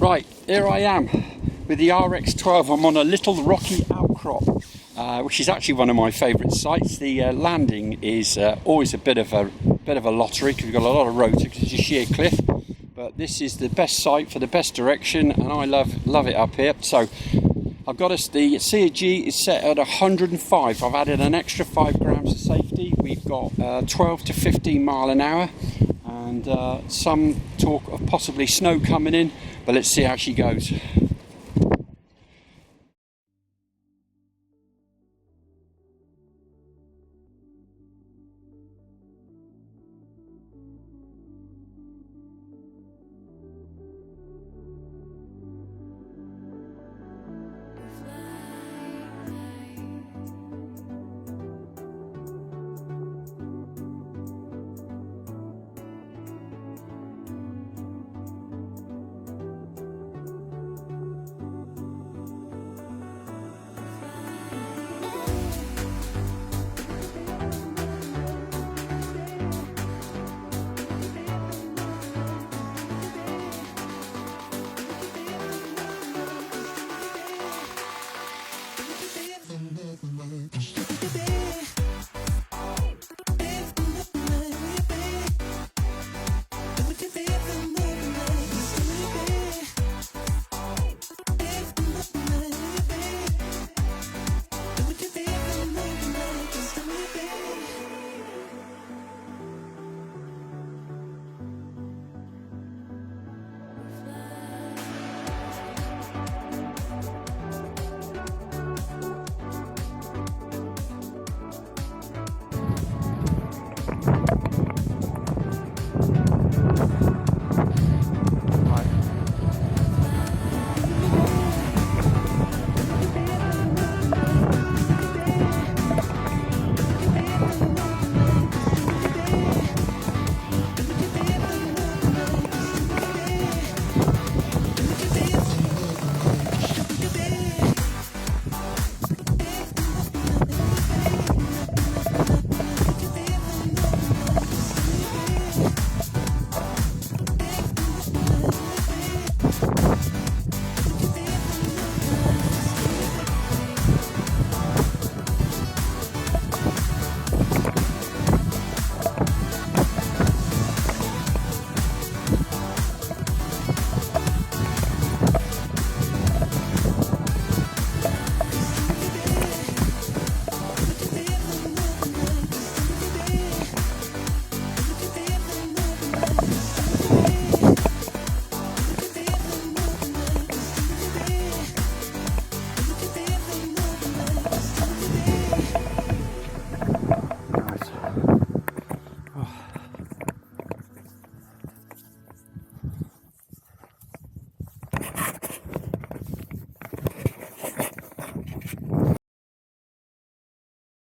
Right, here I am with the RX-12. I'm on a little rocky outcrop, which is actually one of my favourite sites. The landing is always a bit of a lottery because we've got a lot of rotor because it's a sheer cliff. But this is the best site for the best direction, and I love it up here. So I've got us, the CG is set at 105. I've added an extra 5 grams of safety. We've got 12 to 15 mile an hour, and some talk of possibly snow coming in, but let's see how she goes.